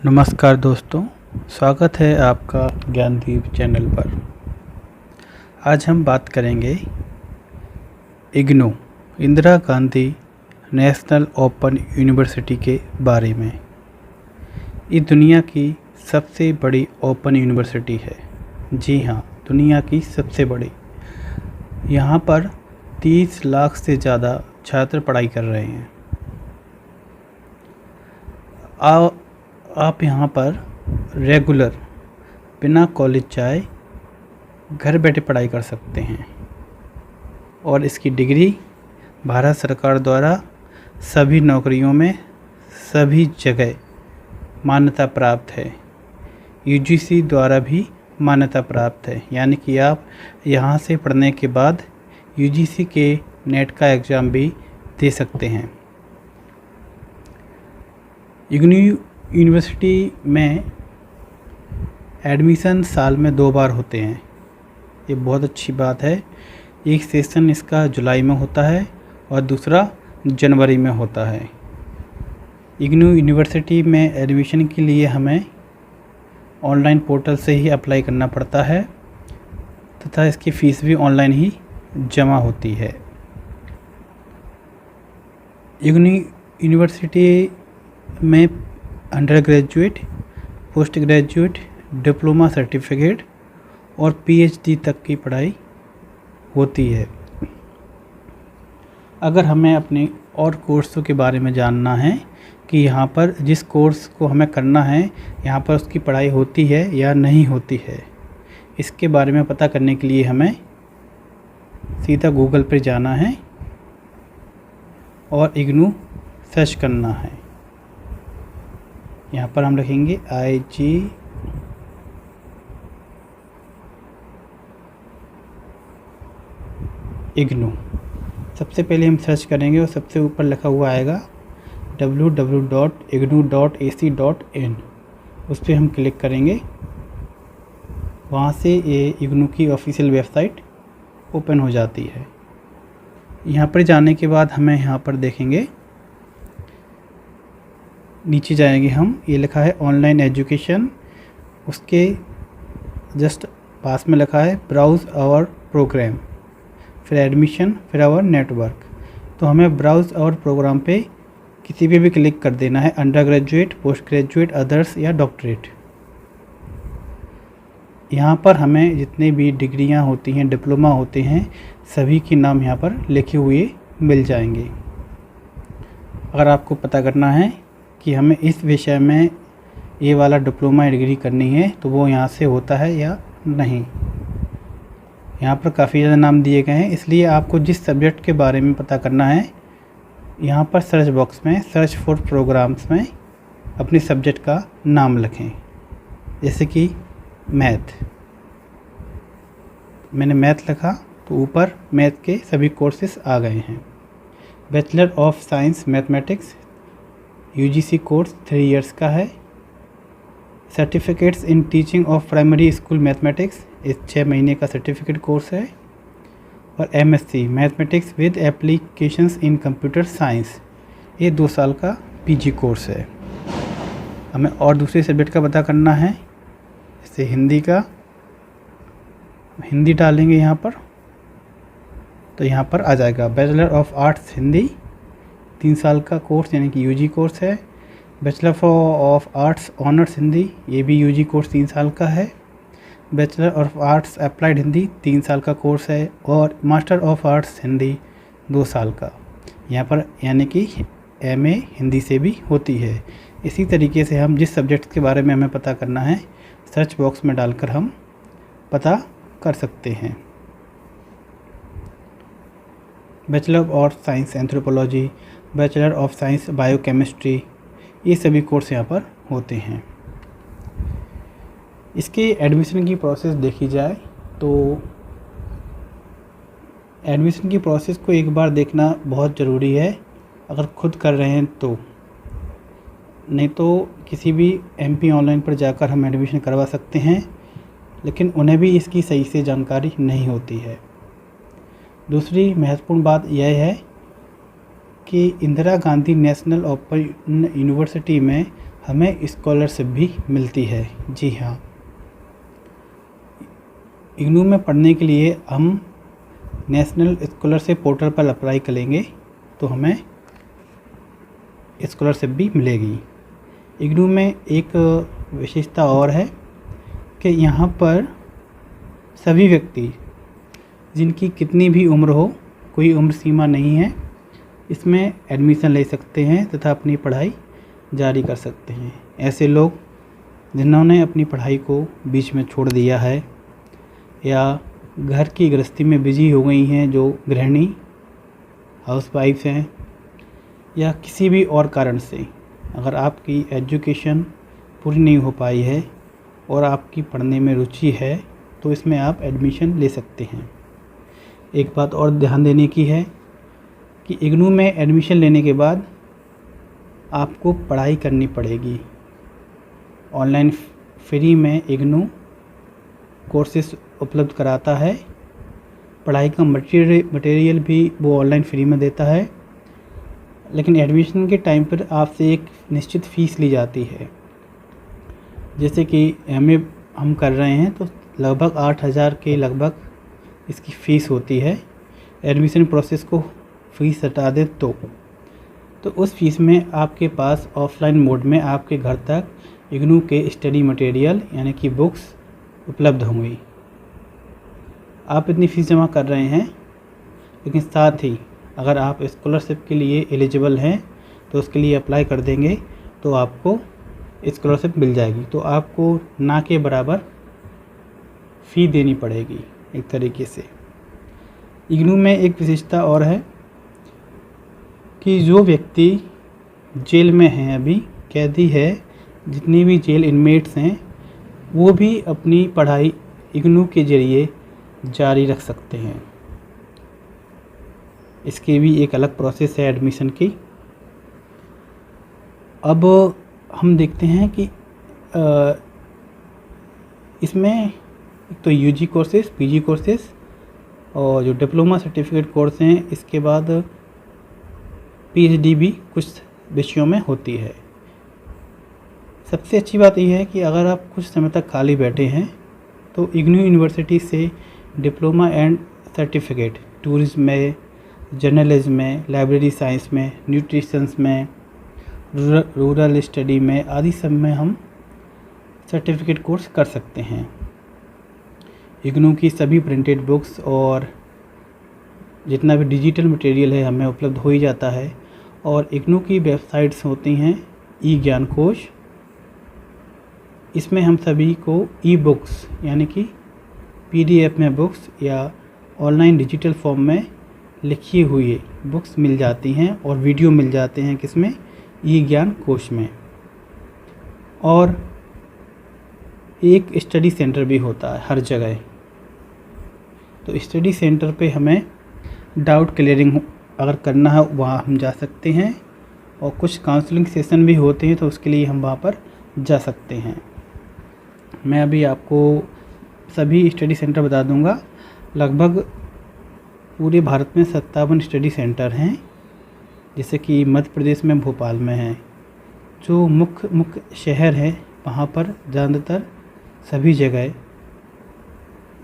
नमस्कार दोस्तों, स्वागत है आपका ज्ञानदीप चैनल पर। आज हम बात करेंगे IGNOU Indira Gandhi national open university के बारे में। ये दुनिया की सबसे बड़ी ओपन यूनिवर्सिटी है। जी हाँ, दुनिया की सबसे बड़ी। यहाँ पर 30 लाख से ज़्यादा छात्र पढ़ाई कर रहे हैं। आप यहाँ पर रेगुलर बिना कॉलेज जाए घर बैठे पढ़ाई कर सकते हैं और इसकी डिग्री भारत सरकार द्वारा सभी नौकरियों में सभी जगह मान्यता प्राप्त है। यूजीसी द्वारा भी मान्यता प्राप्त है, यानी कि आप यहाँ से पढ़ने के बाद यूजीसी के नेट का एग्ज़ाम भी दे सकते हैं। इग्नू यूनिवर्सिटी में एडमिशन साल में 2 बार होते हैं। ये बहुत अच्छी बात है। एक सेशन इसका जुलाई में होता है और दूसरा जनवरी में होता है। इग्नू यूनिवर्सिटी में एडमिशन के लिए हमें ऑनलाइन पोर्टल से ही अप्लाई करना पड़ता है तथा इसकी फ़ीस भी ऑनलाइन ही जमा होती है। इग्नू यूनिवर्सिटी में under graduate, post graduate, diploma certificate और पीएचडी तक की पढ़ाई होती है। अगर हमें अपने और कोर्सों के बारे में जानना है कि यहाँ पर जिस कोर्स को हमें करना है यहाँ पर उसकी पढ़ाई होती है या नहीं होती है, इसके बारे में पता करने के लिए हमें सीधा गूगल पर जाना है और इग्नू सर्च करना है। यहाँ पर हम लिखेंगे IG इग्नू। सबसे पहले हम सर्च करेंगे और सबसे ऊपर लिखा हुआ आएगा www.ignu.ac.in। उस पर हम क्लिक करेंगे। वहाँ से ये इग्नू की ऑफिशियल वेबसाइट ओपन हो जाती है। यहाँ पर जाने के बाद हमें यहाँ पर देखेंगे, नीचे जाएंगे हम, ये लिखा है ऑनलाइन एजुकेशन। उसके जस्ट पास में लिखा है ब्राउज़ आवर प्रोग्राम, फिर एडमिशन, फिर आवर नेटवर्क। तो हमें ब्राउज़ आवर प्रोग्राम पे किसी पे भी क्लिक कर देना है, under graduate, post graduate, others या डॉक्टरेट। यहाँ पर हमें जितने भी डिग्रियाँ होती हैं, डिप्लोमा होते हैं, सभी के नाम यहाँ पर लिखे हुए मिल जाएंगे। अगर आपको पता करना है कि हमें इस विषय में ये वाला डिप्लोमा डिग्री करनी है तो वो यहाँ से होता है या नहीं। यहाँ पर काफ़ी ज़्यादा नाम दिए गए हैं, इसलिए आपको जिस सब्जेक्ट के बारे में पता करना है यहाँ पर सर्च बॉक्स में सर्च फॉर प्रोग्राम्स में अपने सब्जेक्ट का नाम लिखें। जैसे कि मैथ, मैंने मैथ लिखा तो ऊपर मैथ के सभी कोर्सेस आ गए हैं। Bachelor of science mathematics UGC course 3 years का है। Certificates in teaching of primary school mathematics, इस 6 महीने का सर्टिफिकेट कोर्स है। और MSc mathematics with applications in computer science, ये 2 साल का पीजी कोर्स है। हमें और दूसरे सब्जेक्ट का पता करना है, जैसे हिंदी का, हिंदी डालेंगे यहाँ पर तो यहाँ पर आ जाएगा बैचलर ऑफ आर्ट्स हिंदी, 3 साल का कोर्स यानी कि यूजी कोर्स है। Bachelor of arts honours Hindi, ये भी यूजी कोर्स 3 साल का है। Bachelor of arts applied Hindi 3 साल का कोर्स है। और मास्टर ऑफ आर्ट्स हिंदी 2 साल का, यहाँ पर यानी कि एमए हिंदी से भी होती है। इसी तरीके से हम जिस सब्जेक्ट के बारे में हमें पता करना है सर्च बॉक्स में डालकर हम पता कर सकते हैं। Bachelor of science anthropology, bachelor of science biochemistry, ये सभी कोर्स यहाँ पर होते हैं। इसके एडमिशन की प्रोसेस देखी जाए तो एडमिशन की प्रोसेस को एक बार देखना बहुत ज़रूरी है, अगर खुद कर रहे हैं तो। नहीं तो किसी भी एमपी ऑनलाइन पर जाकर हम एडमिशन करवा सकते हैं, लेकिन उन्हें भी इसकी सही से जानकारी नहीं होती है। दूसरी महत्वपूर्ण बात यह है कि Indira Gandhi national open university में हमें स्कॉलरशिप भी मिलती है। जी हाँ, इग्नू में पढ़ने के लिए हम नेशनल स्कॉलरशिप पोर्टल पर अप्लाई करेंगे तो हमें स्कॉलरशिप भी मिलेगी। इग्नू में एक विशेषता और है कि यहाँ पर सभी व्यक्ति जिनकी कितनी भी उम्र हो, कोई उम्र सीमा नहीं है, इसमें एडमिशन ले सकते हैं तथा अपनी पढ़ाई जारी कर सकते हैं। ऐसे लोग जिन्होंने अपनी पढ़ाई को बीच में छोड़ दिया है या घर की गृहस्थी में बिजी हो गई हैं, जो गृहिणी हाउसवाइफ हैं, या किसी भी और कारण से अगर आपकी एजुकेशन पूरी नहीं हो पाई है और आपकी पढ़ने में रुचि है तो इसमें आप एडमिशन ले सकते हैं। एक बात और ध्यान देने की है कि इग्नू में एडमिशन लेने के बाद आपको पढ़ाई करनी पड़ेगी। ऑनलाइन फ्री में इग्नू कोर्सेस उपलब्ध कराता है। पढ़ाई का मटेरियल भी वो ऑनलाइन फ्री में देता है, लेकिन एडमिशन के टाइम पर आपसे एक निश्चित फ़ीस ली जाती है। जैसे कि एमए हम कर रहे हैं तो लगभग 8,000 के लगभग इसकी फ़ीस होती है। एडमिशन प्रोसेस को फ़ीस हटा दें तो उस फीस में आपके पास ऑफलाइन मोड में आपके घर तक इग्नू के स्टडी मटेरियल यानी कि बुक्स उपलब्ध होंगी। आप इतनी फ़ीस जमा कर रहे हैं, लेकिन साथ ही अगर आप स्कॉलरशिप के लिए एलिजिबल हैं तो उसके लिए अप्लाई कर देंगे तो आपको स्कॉलरशिप मिल जाएगी। तो आपको ना के बराबर फ़ी देनी पड़ेगी एक तरीके से। इग्नू में एक विशेषता और है कि जो व्यक्ति जेल में हैं, अभी कैदी है, जितनी भी जेल इनमेट्स हैं, वो भी अपनी पढ़ाई इग्नू के ज़रिए जारी रख सकते हैं। इसकी भी एक अलग प्रोसेस है एडमिशन की। अब हम देखते हैं कि इसमें तो यूजी कोर्सेस, पीजी कोर्सेस और जो डिप्लोमा सर्टिफिकेट कोर्स हैं, इसके बाद पीएचडी भी कुछ विषयों में होती है। सबसे अच्छी बात यह है कि अगर आप कुछ समय तक खाली बैठे हैं तो इग्नू यूनिवर्सिटी से डिप्लोमा एंड सर्टिफिकेट टूरिज्म में, जर्नलिज्म में, लाइब्रेरी साइंस में, न्यूट्रिशंस में, रूरल स्टडी में आदि सब में हम सर्टिफिकेट कोर्स कर सकते हैं। इग्नू की सभी प्रिंटेड बुक्स और जितना भी डिजिटल मटेरियल है हमें उपलब्ध हो ही जाता है। और इग्नू की वेबसाइट्स होती हैं ई ज्ञान कोश, इसमें हम सभी को ई बुक्स यानी कि पीडीएफ में बुक्स या ऑनलाइन डिजिटल फॉर्म में लिखी हुई बुक्स मिल जाती हैं और वीडियो मिल जाते हैं किसमें, ई ज्ञान कोश में। और एक स्टडी सेंटर भी होता है हर जगह, तो स्टडी सेंटर पे हमें डाउट क्लियरिंग अगर करना है वहाँ हम जा सकते हैं, और कुछ काउंसलिंग सेशन भी होते हैं तो उसके लिए हम वहाँ पर जा सकते हैं। मैं अभी आपको सभी स्टडी सेंटर बता दूंगा। लगभग पूरे भारत में 57 स्टडी सेंटर हैं, जैसे कि मध्य प्रदेश में भोपाल में है। जो मुख्य शहर है वहाँ पर ज़्यादातर सभी जगह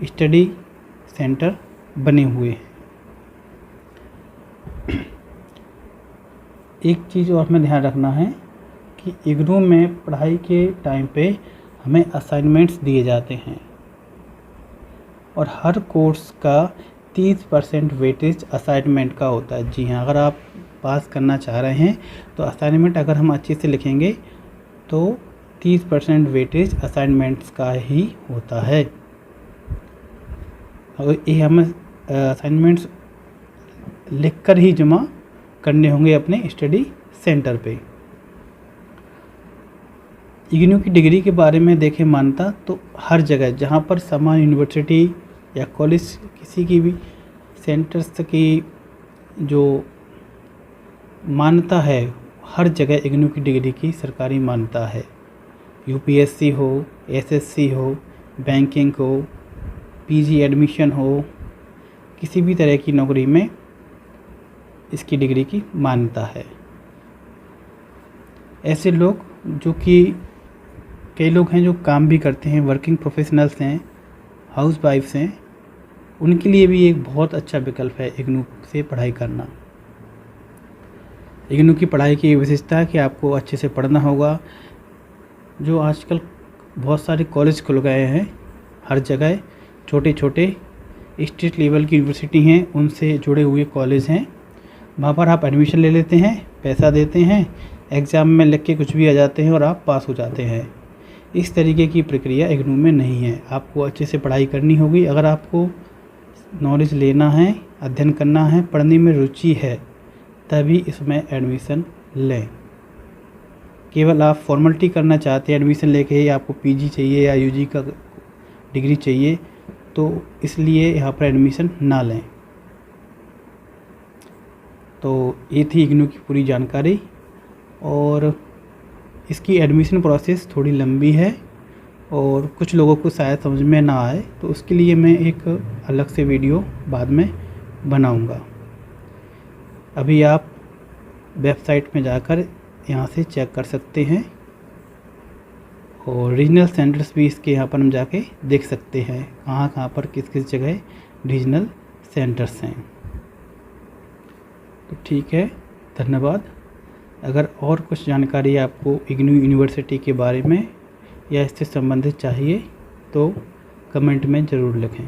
स्टडी सेंटर बने हुए हैं। एक चीज़ और हमें ध्यान रखना है कि इग्नू में पढ़ाई के टाइम पे हमें असाइनमेंट्स दिए जाते हैं और हर कोर्स का 30% वेटेज असाइनमेंट का होता है। जी हाँ, अगर आप पास करना चाह रहे हैं तो असाइनमेंट अगर हम अच्छे से लिखेंगे तो 30% वेटेज असाइनमेंट्स का ही होता है। और ये हमें असाइनमेंट्स लिखकर ही जमा करने होंगे अपने स्टडी सेंटर पे। इग्नू की डिग्री के बारे में देखें मान्यता, तो हर जगह जहाँ पर समान यूनिवर्सिटी या कॉलेज किसी की भी सेंटर्स की जो मान्यता है, हर जगह इग्नू की डिग्री की सरकारी मान्यता है। यूपीएससी हो, एसएससी हो, बैंकिंग हो, पीजी एडमिशन हो, किसी भी तरह की नौकरी में इसकी डिग्री की मान्यता है। ऐसे लोग जो कि कई लोग हैं जो काम भी करते हैं, वर्किंग प्रोफेशनल्स हैं, हाउस वाइफ्स हैं, उनके लिए भी एक बहुत अच्छा विकल्प है इग्नू से पढ़ाई करना। इग्नू की पढ़ाई की विशेषता है कि आपको अच्छे से पढ़ना होगा। जो आजकल बहुत सारे कॉलेज खुल गए हैं हर जगह, छोटे छोटे स्टेट लेवल की यूनिवर्सिटी हैं, उनसे जुड़े हुए कॉलेज हैं। वहाँ पर आप एडमिशन ले लेते हैं, पैसा देते हैं, एग्ज़ाम में लिख के कुछ भी आ जाते हैं और आप पास हो जाते हैं। इस तरीके की प्रक्रिया इग्नू में नहीं है। आपको अच्छे से पढ़ाई करनी होगी। अगर आपको नॉलेज लेना है, अध्ययन करना है, पढ़ने में रुचि है, तभी इसमें एडमिशन लें। केवल आप फॉर्मेलिटी करना चाहते हैं, एडमिशन लेके आपको पीजी चाहिए या यूजी का डिग्री चाहिए, तो इसलिए यहाँ पर एडमिशन ना लें। तो ये थी इग्नू की पूरी जानकारी। और इसकी एडमिशन प्रोसेस थोड़ी लंबी है और कुछ लोगों को शायद समझ में ना आए, तो उसके लिए मैं एक अलग से वीडियो बाद में बनाऊंगा। अभी आप वेबसाइट में जाकर यहाँ से चेक कर सकते हैं और रीजनल सेंटर्स भी इसके यहाँ पर हम जाके देख सकते हैं कहाँ कहाँ पर किस किस जगह रीजनल सेंटर्स हैं। तो ठीक है, धन्यवाद। अगर और कुछ जानकारी आपको इग्नू यूनिवर्सिटी के बारे में या इससे संबंधित चाहिए तो कमेंट में ज़रूर लिखें।